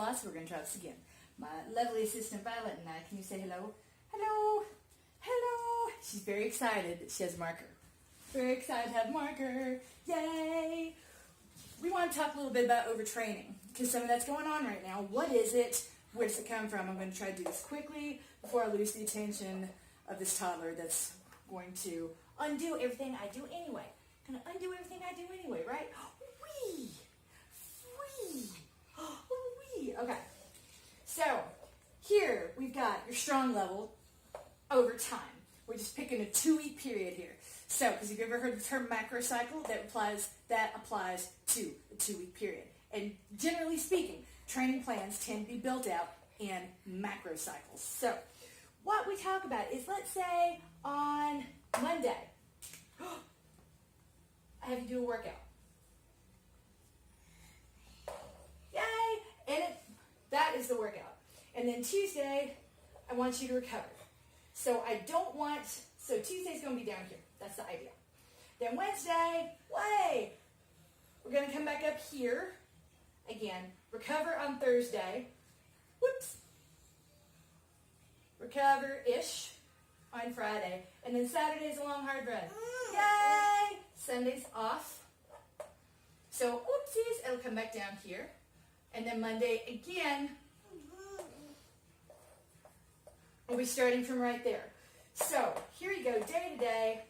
pause. We're going to try this again. My lovely assistant Violet and I, can you say hello? Hello. Hello. She's very excited that she has a marker. Very excited to have a marker. Yay. We want to talk a little bit about overtraining because some of that's going on right now. What is it? Where does it come from? I'm going to try to do this quickly before I lose the attention of this toddler that's going to undo everything I do anyway. Going to undo everything I do anyway, right? Wee! Wee! Wee! Okay. So, here we've got your strong level over time. We're just picking a 2-week period here. So, because you've ever heard the term macrocycle, that applies to a 2-week period. And generally speaking, training plans tend to be built out in macrocycles. So, what we talk about is, let's say on Monday, I have you do a workout. Yay! And that is the workout. And then Tuesday, I want you to recover. So Tuesday's going to be down here. That's the idea. Then Wednesday, we're going to come back up here. Again, recover on Thursday. Whoops. Recover-ish on Friday. And then Saturday's a long, hard run. Yay! Sunday's off. So, oopsies, it'll come back down here. And then Monday, again, we'll be starting from right there. So, here we go, day to day.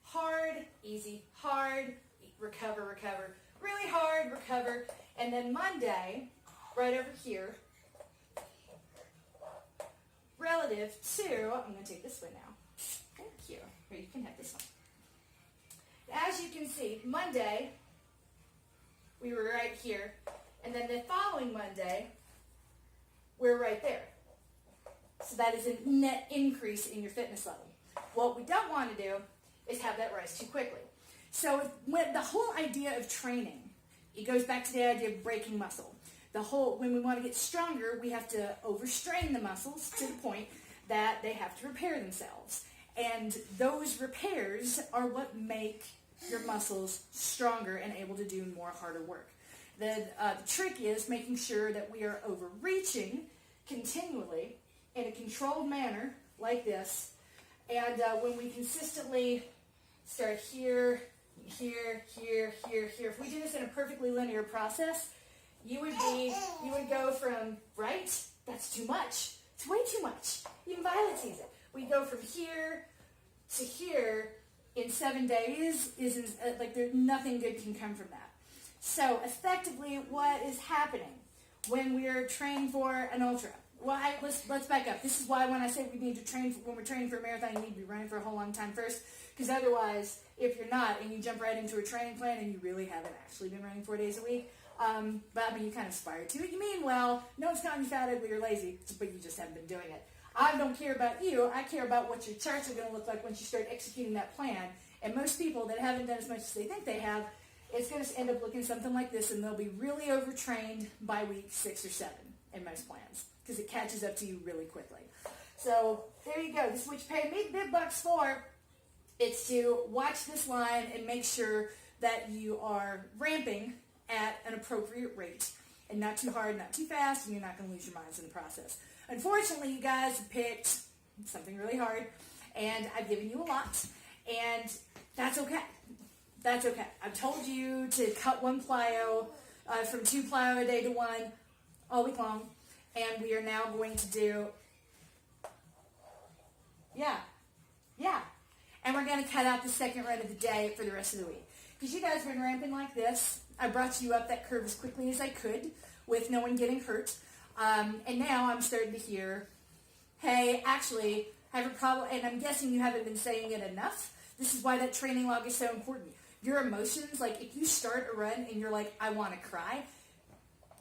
Hard, easy, hard, recover, recover. Really hard, recover. And then Monday, right over here, relative to, I'm going to take this one now. Thank you. Here, you can have this one. As you can see, Monday, we were right here. And then the following Monday, we're right there. So that is a net increase in your fitness level. What we don't want to do is have that rise too quickly. So when the whole idea of training, it goes back to the idea of breaking muscle. When we want to get stronger, we have to overstrain the muscles to the point that they have to repair themselves. And those repairs are what make your muscles stronger and able to do more harder work. The trick is making sure that we are overreaching continually in a controlled manner like this. And when we consistently start here, here, here, here, here. If we do this in a perfectly linear process, you would go from, right? That's too much. It's way too much. Even Violet sees it. We go from here to here in 7 days. There's nothing good can come from that. So effectively, what is happening when we are training for an ultra? Well, let's back up. This is why when I say we need to train, when we're training for a marathon, you need to be running for a whole long time first. Because otherwise, if you're not, and you jump right into a training plan, and you really haven't actually been running 4 days a week, but I mean, you kind of aspire to it. You mean well, no one's calling you fat, ugly, or lazy, but you just haven't been doing it. I don't care about you. I care about what your charts are going to look like once you start executing that plan. And most people that haven't done as much as they think they have, it's going to end up looking something like this, and they'll be really overtrained by week 6 or 7 in most plans, because it catches up to you really quickly. So there you go. This is what you pay me big bucks for. It's to watch this line and make sure that you are ramping at an appropriate rate, and not too hard, not too fast, and you're not going to lose your minds in the process. Unfortunately, you guys have picked something really hard, and I've given you a lot, and that's okay. That's okay. I've told you to cut 1 plyo from 2 plyo a day to 1 all week long, and we are now going to do, and we're going to cut out the second run of the day for the rest of the week. Because you guys have been ramping like this. I brought you up that curve as quickly as I could with no one getting hurt. And now I'm starting to hear, hey, actually, I have a problem, and I'm guessing you haven't been saying it enough. This is why that training log is so important. Your emotions, like if you start a run and you're like, I want to cry,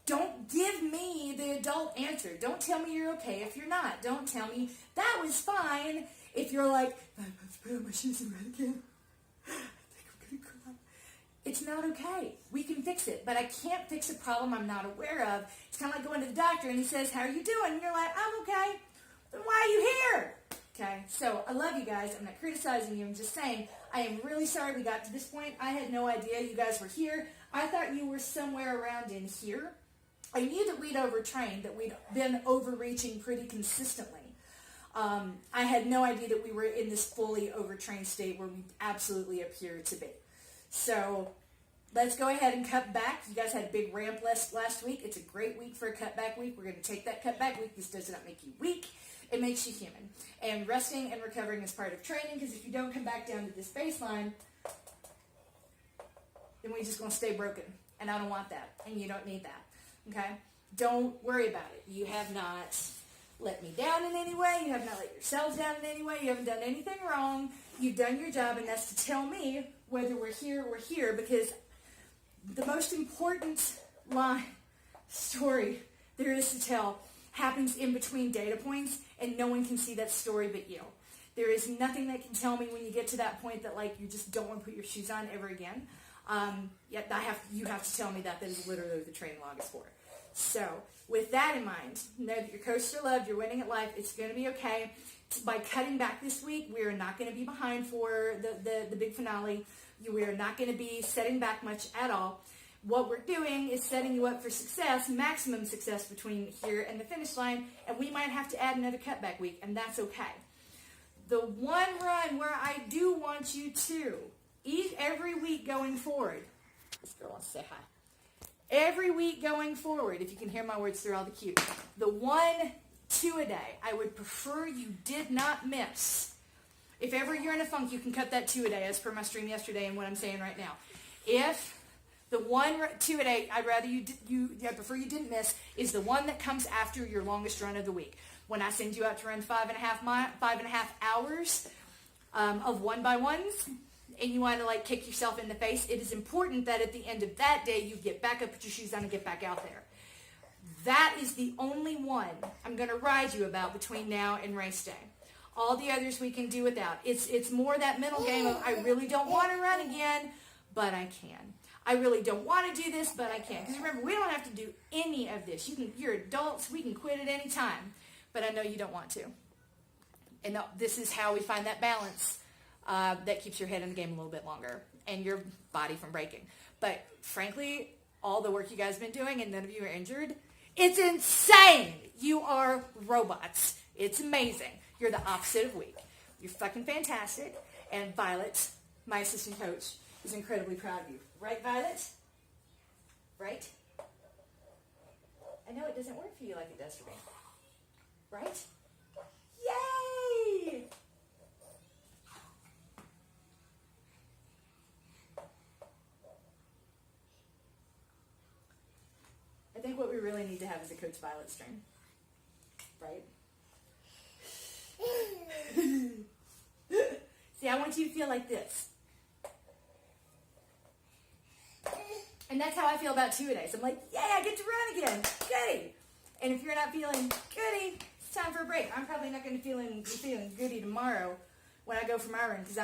don't give me the adult answer. Don't tell me you're okay if you're not. Don't tell me that was fine if you're like, I'm about to put on my shoes and run again. I think I'm going to cry. It's not okay. We can fix it, but I can't fix a problem I'm not aware of. It's kind of like going to the doctor and he says, how are you doing? And you're like, I'm okay. Then why are you here? Okay, so I love you guys. I'm not criticizing you. I'm just saying I am really sorry we got to this point. I had no idea you guys were here. I thought you were somewhere around in here. I knew that we'd overtrained, that we'd been overreaching pretty consistently. I had no idea that we were in this fully overtrained state where we absolutely appear to be. So let's go ahead and cut back. You guys had a big ramp last week. It's a great week for a cutback week. We're going to take that cutback week. This does not make you weak. It makes you human. And resting and recovering is part of training, because if you don't come back down to this baseline, then we're just going to stay broken. And I don't want that. And you don't need that. Okay? Don't worry about it. You have not let me down in any way. You have not let yourselves down in any way. You haven't done anything wrong. You've done your job, and that's to tell me whether we're here or we're here, because the most important story there is to tell happens in between data points, and no one can see that story but you. There is nothing that can tell me when you get to that point that, like, you just don't want to put your shoes on ever again. Yet you have to tell me that is literally what the training log is for. So with that in mind, know that your coaches are loved, you're winning at life, it's going to be okay. By cutting back this week, we are not going to be behind for the big finale. We are not going to be setting back much at all. What we're doing is setting you up for success, maximum success between here and the finish line, and we might have to add another cutback week, and that's okay. The one run where I do want you to eat every week going forward. This girl wants to say hi. Every week going forward, if you can hear my words through all the cues, the 1-2 a day, I would prefer you did not miss. If ever you're in a funk, you can cut that 2 a day, as per my stream yesterday and what I'm saying right now. If the 1-2 a day, I prefer you didn't miss, is the one that comes after your longest run of the week. When I send you out to run 5.5 hours of 1x1s, and you want to, like, kick yourself in the face, it is important that at the end of that day, you get back up, put your shoes on, and get back out there. That is the only one I'm going to ride you about between now and race day. All the others we can do without. It's more that mental game of, I really don't want to run again, but I can. I really don't want to do this, but I can. Because remember, we don't have to do any of this. You're adults. We can quit at any time. But I know you don't want to. And this is how we find that balance that keeps your head in the game a little bit longer and your body from breaking. But frankly, all the work you guys have been doing and none of you are injured, it's insane. You are robots. It's amazing. You're the opposite of weak. You're fucking fantastic. And Violet, my assistant coach, is incredibly proud of you. Right, Violet? Right? I know it doesn't work for you like it does for me. Right? Yay! I think what we really need to have is a Coach Violet stream. Right? See, I want you to feel like this. And that's how I feel about 2 a day. So I'm like, yay, I get to run again. Goody. And if you're not feeling goody, it's time for a break. I'm probably not going to be feeling goody tomorrow when I go for my run, because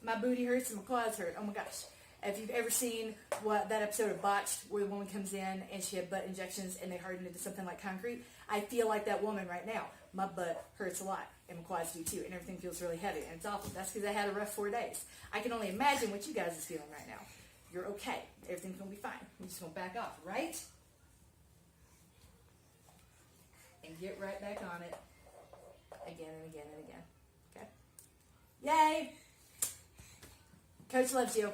my booty hurts and my quads hurt. Oh my gosh. If you've ever seen that episode of Botched where the woman comes in and she had butt injections and they hardened into something like concrete, I feel like that woman right now. My butt hurts a lot and my quads do too, and everything feels really heavy and it's awful. That's because I had a rough 4 days. I can only imagine what you guys is feeling right now. You're okay. Everything's going to be fine. We're just going to back off, right? And get right back on it again and again and again. Okay? Yay! Coach loves you.